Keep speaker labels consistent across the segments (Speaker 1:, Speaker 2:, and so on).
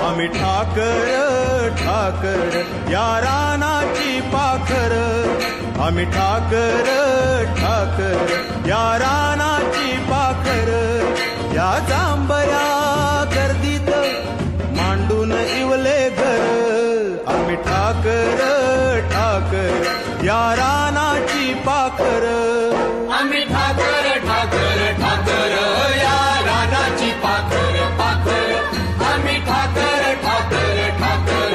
Speaker 1: आम्ही ठाकर ठाकर या रानाची पाखर, आम्ही ठाकर ठाकर या रानाची पाखर, या जांभया गर्दीत मांडून इवले घर, आम्ही ठाकर ठाकर या रानाची पाखर,
Speaker 2: आम्ही ठाकर ठाकर ठाकर या रानाची पाखर पाखर, आम्ही ठाकर ठाकर ठाकर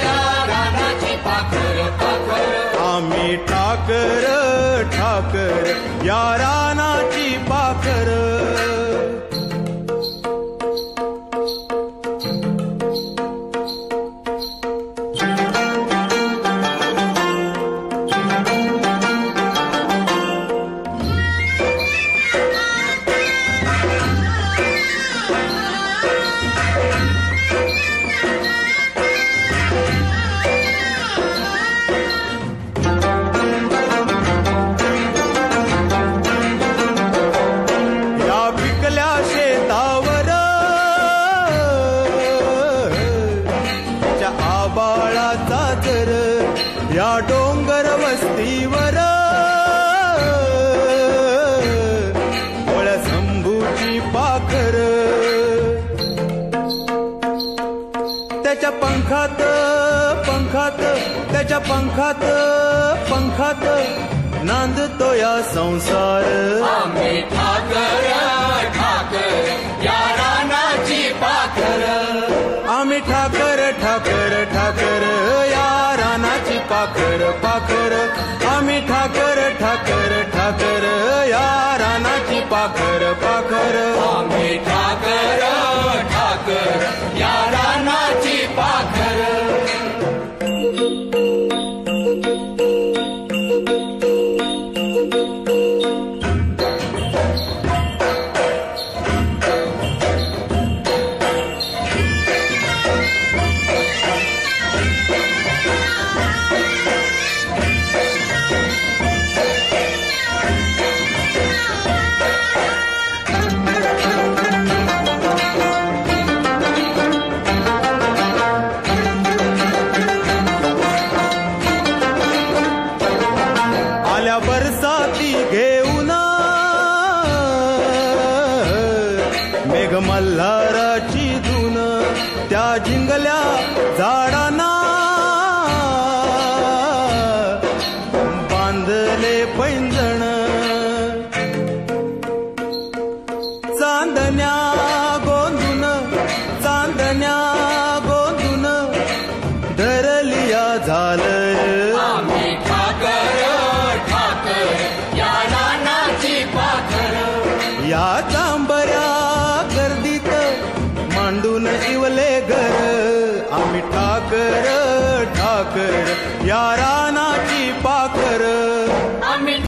Speaker 2: या रानाची पाखर पाखर,
Speaker 1: आम्ही ठाकर ठाकर या रानाची पाखर. या डोंगर वस्तीवर ओळ्या शंभूची पाखर, त्याच्या पंखात पंखात त्याच्या पंखात पंखात नांदतो या संसार,
Speaker 2: आम्ही ठाकर ठाकर या रानाची पाखर,
Speaker 1: आम्ही ठाकर ठाकर ठाकर या रानाची पाखर पाखर, आम्ही ठाकर ठाकर ठाकर या रानाची पाखर पाखर,
Speaker 2: आम्ही ठाकर ठाकर या रानाची पाखर.
Speaker 1: बरसाती घेऊन मेघ मल्हाराची धून, त्या जिंगल्या झाडांना बांधले पैंजण, चांदण्या गोंधून चांदण्या गोंधून धरलिया झालर,
Speaker 2: आम्ही ठाकर या रानाची पाखर,
Speaker 1: या जांभऱ्या गर्दीत मांडून इवले घर, आम्ही ठाकर ठाकर या रानाची पाखर.